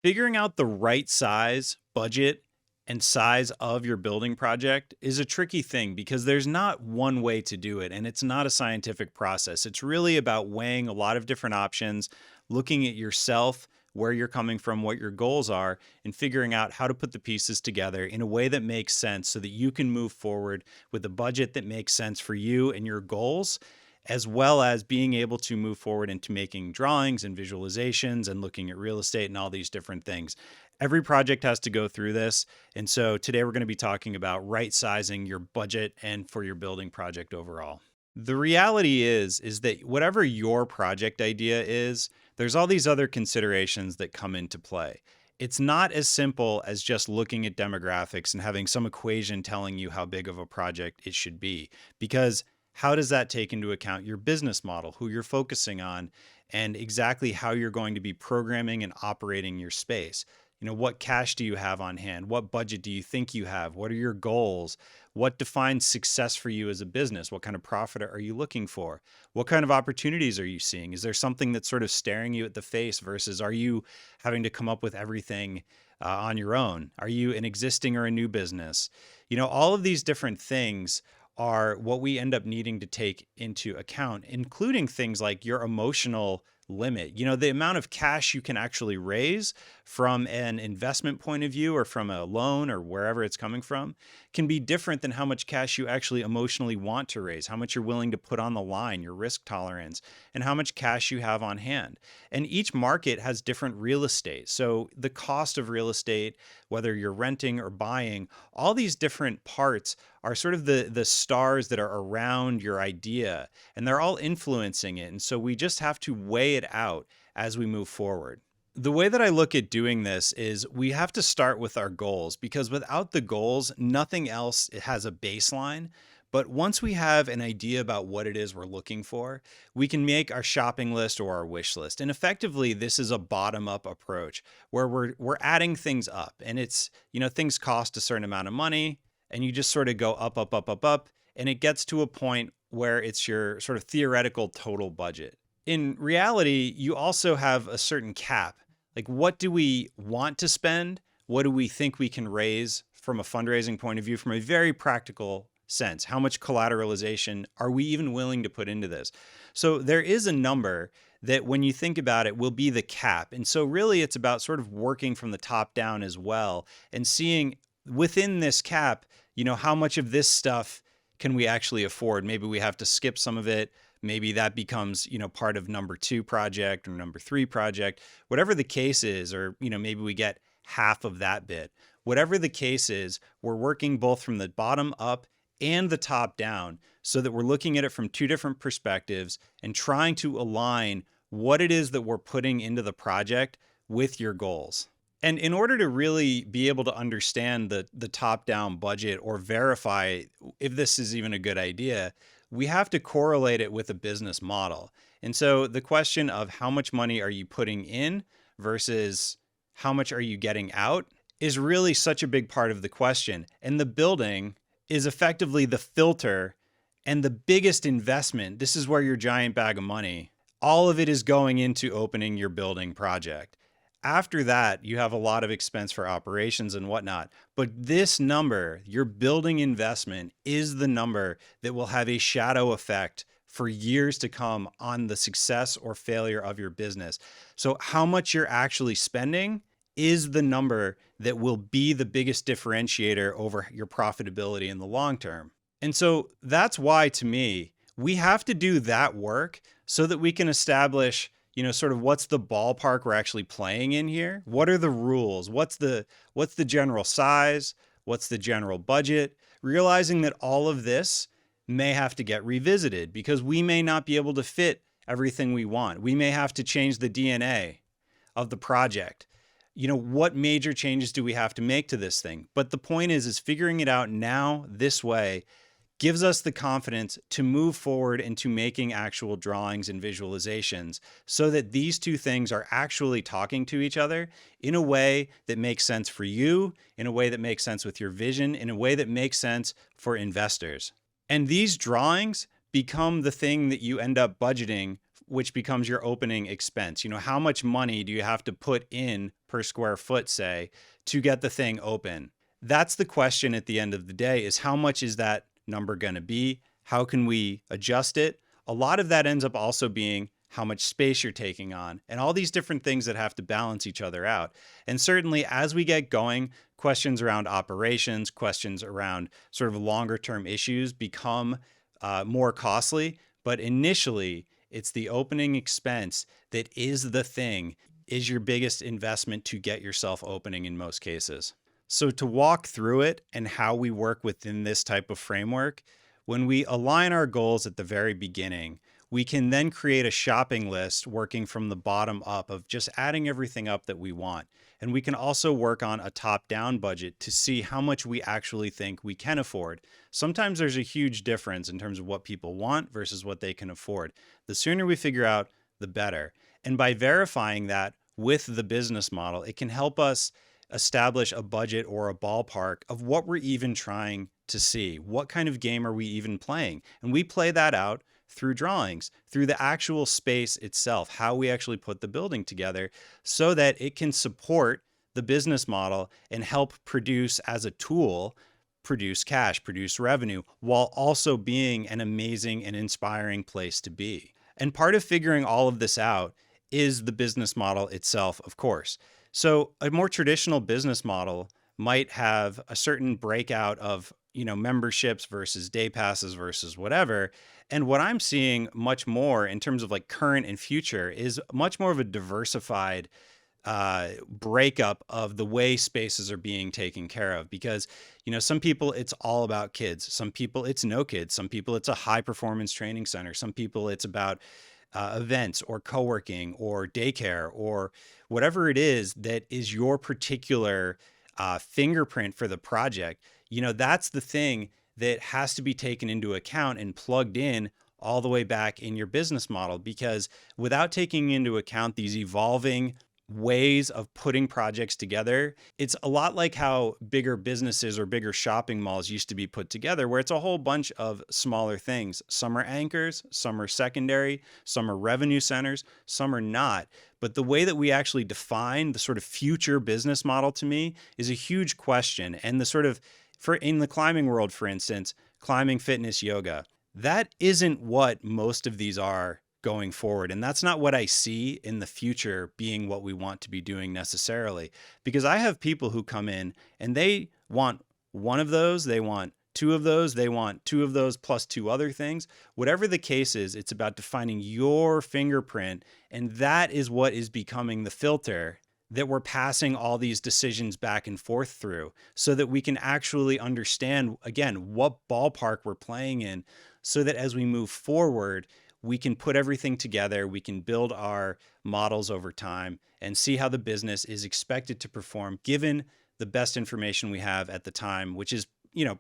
Figuring out the right size, budget, and size of your building project is a tricky thing because there's not one way to do it and it's not a scientific process. It's really about weighing a lot of different options, looking at yourself, where you're coming from, what your goals are, and figuring out how to put the pieces together in a way that makes sense so that you can move forward with a budget that makes sense for you and your goals, as well as being able to move forward into making drawings and visualizations and looking at real estate and all these different things. Every project has to go through this. And so today we're going to be talking about right sizing your budget and for your building project overall. The reality is that whatever your project idea is, there's all these other considerations that come into play. It's not as simple as just looking at demographics and having some equation telling you how big of a project it should be, because how does that take into account your business model, who you're focusing on, and exactly how you're going to be programming and operating your space? What cash do you have on hand? What budget do you think you have? What are your goals? What defines success for you as a business? What kind of profit are you looking for? What kind of opportunities are you seeing? Is there something that's sort of staring you at the face versus are you having to come up with everything on your own? Are you an existing or a new business? All of these different things are what we end up needing to take into account, including things like your emotional limit. The amount of cash you can actually raise from an investment point of view or from a loan or wherever it's coming from can be different than how much cash you actually emotionally want to raise, how much you're willing to put on the line, your risk tolerance, and how much cash you have on hand. And each market has different real estate. So the cost of real estate, whether you're renting or buying, all these different parts are sort of the stars that are around your idea, and they're all influencing it. And so we just have to weigh it out as we move forward. The way that I look at doing this is we have to start with our goals, because without the goals, nothing else has a baseline. But once we have an idea about what it is we're looking for, we can make our shopping list or our wish list. And effectively, this is a bottom-up approach where we're adding things up, and it's, things cost a certain amount of money, and you just sort of go up, up, up, up, up, and it gets to a point where it's your sort of theoretical total budget. In reality, you also have a certain cap. Like, what do we want to spend? What do we think we can raise from a fundraising point of view, from a very practical sense? How much collateralization are we even willing to put into this? So there is a number that, when you think about it, will be the cap. And so really it's about sort of working from the top down as well and seeing within this cap, how much of this stuff can we actually afford? Maybe we have to skip some of it. Maybe that becomes, part of number 2 project or number 3 project, whatever the case is, or, maybe we get half of that bit. Whatever the case is, we're working both from the bottom up and the top down so that we're looking at it from 2 different perspectives and trying to align what it is that we're putting into the project with your goals. And in order to really be able to understand the top-down budget or verify if this is even a good idea, we have to correlate it with a business model. And so the question of how much money are you putting in versus how much are you getting out is really such a big part of the question. And the building is effectively the filter and the biggest investment. This is where your giant bag of money, all of it is going into opening your building project. After that, you have a lot of expense for operations and whatnot. But this number, your building investment, is the number that will have a shadow effect for years to come on the success or failure of your business. So how much you're actually spending is the number that will be the biggest differentiator over your profitability in the long term. And so that's why, to me, we have to do that work so that we can establish sort of what's the ballpark we're actually playing in here? What are the rules? What's the general size? What's the general budget? Realizing that all of this may have to get revisited because we may not be able to fit everything we want. We may have to change the DNA of the project. What major changes do we have to make to this thing? But the point is figuring it out now this way gives us the confidence to move forward into making actual drawings and visualizations so that these 2 things are actually talking to each other in a way that makes sense for you, in a way that makes sense with your vision, in a way that makes sense for investors. And these drawings become the thing that you end up budgeting which becomes your opening expense. How much money do you have to put in per square foot, say, to get the thing open? That's the question at the end of the day, is how much is that number going to be? How can we adjust it? A lot of that ends up also being how much space you're taking on, and all these different things that have to balance each other out. And certainly as we get going, questions around operations, questions around sort of longer term issues become more costly. But initially, it's the opening expense that is the thing, is your biggest investment to get yourself opening in most cases. So to walk through it and how we work within this type of framework, when we align our goals at the very beginning, we can then create a shopping list working from the bottom up of just adding everything up that we want. And we can also work on a top-down budget to see how much we actually think we can afford. Sometimes there's a huge difference in terms of what people want versus what they can afford. The sooner we figure out, the better. And by verifying that with the business model, it can help us establish a budget or a ballpark of what we're even trying to see. What kind of game are we even playing? And we play that out through drawings, through the actual space itself, how we actually put the building together so that it can support the business model and help produce as a tool, produce cash, produce revenue, while also being an amazing and inspiring place to be. And part of figuring all of this out is the business model itself, of course. So a more traditional business model might have a certain breakout of, memberships versus day passes versus whatever. And what I'm seeing much more in terms of like current and future is much more of a diversified breakup of the way spaces are being taken care of. Because, some people it's all about kids. Some people it's no kids. Some people it's a high performance training center. Some people it's about events or co-working or daycare or whatever it is that is your particular fingerprint for the project. That's the thing that has to be taken into account and plugged in all the way back in your business model, because without taking into account these evolving ways of putting projects together, it's a lot like how bigger businesses or bigger shopping malls used to be put together, where it's a whole bunch of smaller things. Some are anchors, some are secondary, some are revenue centers, some are not. But the way that we actually define the sort of future business model, to me, is a huge question. And the sort of, in the climbing world, for instance, climbing, fitness, yoga, that isn't what most of these are going forward. And that's not what I see in the future being what we want to be doing necessarily. Because I have people who come in and they want one of those, they want two of those, they want two of those plus two other things. Whatever the case is, it's about defining your fingerprint. And that is what is becoming the filter that we're passing all these decisions back and forth through, so that we can actually understand, again, what ballpark we're playing in, so that as we move forward, we can put everything together, we can build our models over time and see how the business is expected to perform given the best information we have at the time, which is,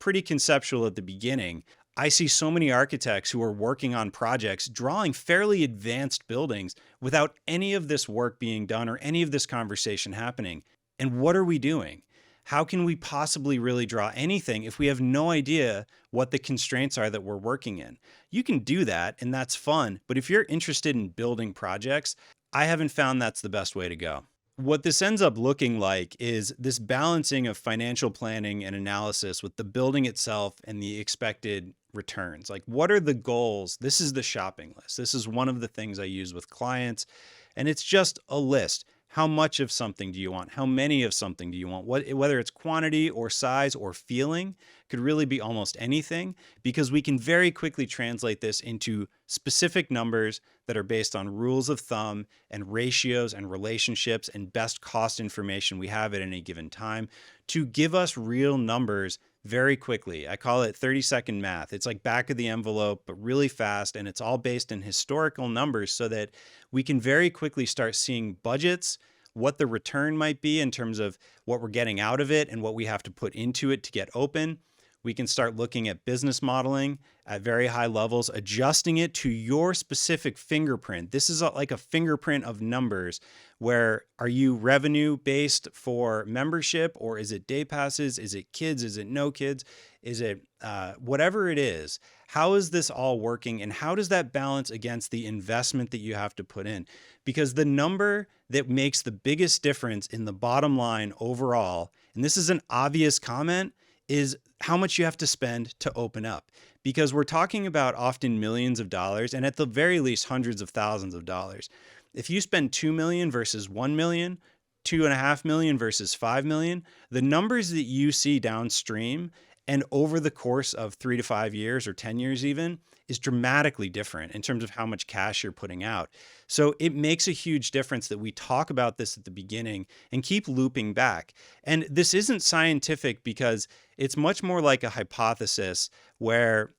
pretty conceptual at the beginning. I see so many architects who are working on projects, drawing fairly advanced buildings without any of this work being done or any of this conversation happening. And what are we doing? How can we possibly really draw anything if we have no idea what the constraints are that we're working in? You can do that, and that's fun. But if you're interested in building projects, I haven't found that's the best way to go. What this ends up looking like is this balancing of financial planning and analysis with the building itself and the expected returns. Like, what are the goals? This is the shopping list. This is one of the things I use with clients, and it's just a list. How much of something do you want? How many of something do you want? Whether it's quantity or size or feeling, could really be almost anything, because we can very quickly translate this into specific numbers that are based on rules of thumb and ratios and relationships and best cost information we have at any given time to give us real numbers very quickly. I call it 30-second math. It's like back of the envelope, but really fast. And it's all based in historical numbers so that we can very quickly start seeing budgets, what the return might be in terms of what we're getting out of it and what we have to put into it to get open. We can start looking at business modeling at very high levels, adjusting it to your specific fingerprint. This is like a fingerprint of numbers. Where are you revenue based for membership, or is it day passes? Is it kids? Is it no kids? Is it whatever it is? How is this all working? And how does that balance against the investment that you have to put in? Because the number that makes the biggest difference in the bottom line overall, and this is an obvious comment, is how much you have to spend to open up. Because we're talking about often millions of dollars, and at the very least hundreds of thousands of dollars. If you spend 2 million versus 1 million, 2.5 million versus 5 million, the numbers that you see downstream and over the course of 3 to 5 years or 10 years even is dramatically different in terms of how much cash you're putting out. So it makes a huge difference that we talk about this at the beginning and keep looping back. And this isn't scientific because it's much more like a hypothesis where,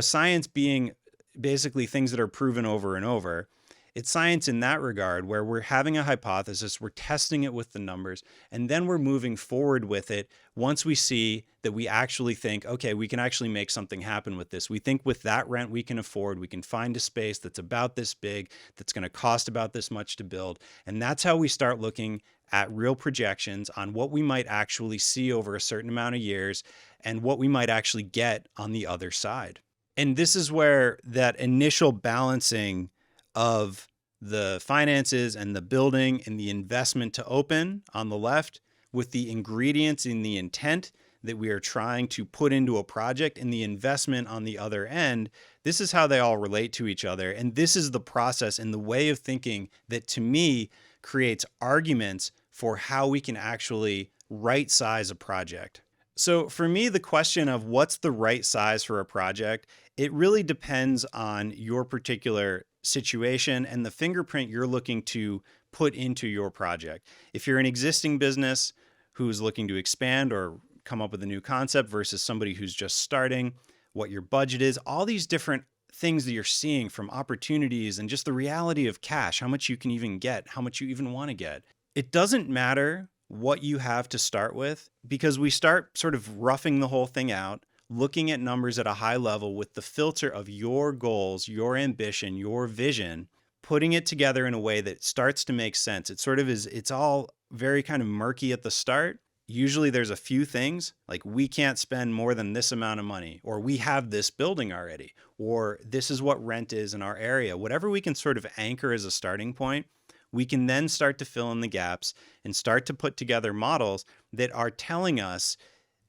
science being basically things that are proven over and over. It's science in that regard where we're having a hypothesis, we're testing it with the numbers, and then we're moving forward with it once we see that we actually think, okay, we can actually make something happen with this. We think with that rent we can afford, we can find a space that's about this big, that's going to cost about this much to build. And that's how we start looking at real projections on what we might actually see over a certain amount of years and what we might actually get on the other side. And this is where that initial balancing of the finances and the building and the investment to open on the left with the ingredients and the intent that we are trying to put into a project and the investment on the other end, this is how they all relate to each other. And this is the process and the way of thinking that to me creates arguments for how we can actually right size a project. So for me, the question of what's the right size for a project, it really depends on your particular situation and the fingerprint you're looking to put into your project. If you're an existing business who's looking to expand or come up with a new concept versus somebody who's just starting, what your budget is, all these different things that you're seeing from opportunities and just the reality of cash, how much you can even get, how much you even want to get. It doesn't matter what you have to start with because we start sort of roughing the whole thing out, looking at numbers at a high level with the filter of your goals, your ambition, your vision, putting it together in a way that starts to make sense. It sort of is, it's all very kind of murky at the start. Usually there's a few things like we can't spend more than this amount of money, or we have this building already, or this is what rent is in our area. Whatever we can sort of anchor as a starting point, we can then start to fill in the gaps and start to put together models that are telling us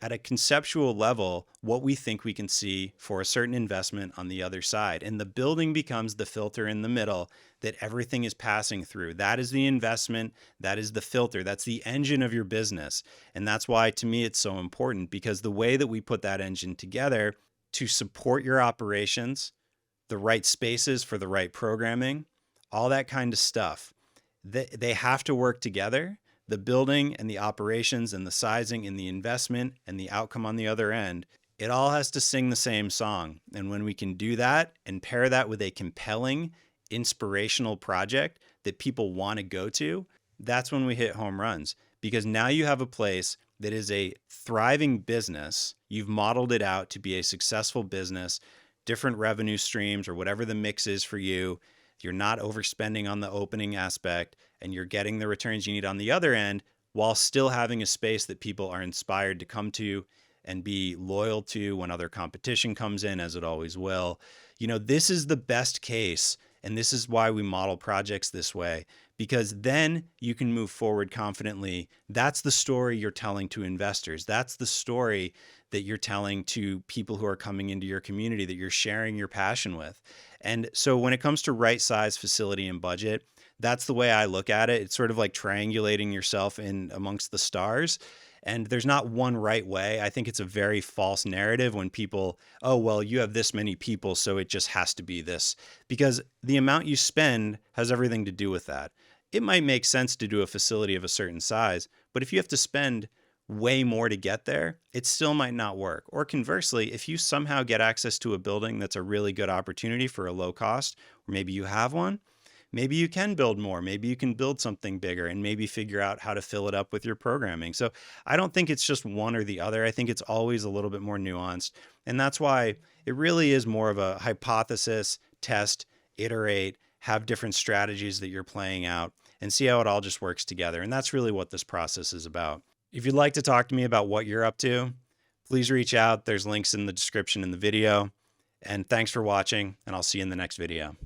at a conceptual level what we think we can see for a certain investment on the other side. And the building becomes the filter in the middle that everything is passing through. That is the investment. That is the filter. That's the engine of your business. And that's why, to me, it's so important, because the way that we put that engine together to support your operations, the right spaces for the right programming, all that kind of stuff, they have to work together. The building and the operations and the sizing and the investment and the outcome on the other end, it all has to sing the same song. And when we can do that and pair that with a compelling, inspirational project that people want to go to, that's when we hit home runs. Because now you have a place that is a thriving business. You've modeled it out to be a successful business, different revenue streams or whatever the mix is for you. You're not overspending on the opening aspect, and you're getting the returns you need on the other end while still having a space that people are inspired to come to and be loyal to when other competition comes in, as it always will. This is the best case, and this is why we model projects this way, because then you can move forward confidently. That's the story you're telling to investors. That's the story that you're telling to people who are coming into your community, that you're sharing your passion with. And so when it comes to right size, facility, and budget, that's the way I look at it. It's sort of like triangulating yourself in amongst the stars. And there's not one right way. I think it's a very false narrative when people, oh, well, you have this many people, so it just has to be this. Because the amount you spend has everything to do with that. It might make sense to do a facility of a certain size, but if you have to spend way more to get there, it still might not work. Or conversely, if you somehow get access to a building that's a really good opportunity for a low cost, or maybe you have one, maybe you can build more. Maybe you can build something bigger and maybe figure out how to fill it up with your programming. So I don't think it's just one or the other. I think it's always a little bit more nuanced. And that's why it really is more of a hypothesis, test, iterate, have different strategies that you're playing out and see how it all just works together. And that's really what this process is about. If you'd like to talk to me about what you're up to, please reach out. There's links in the description in the video. And thanks for watching, and I'll see you in the next video.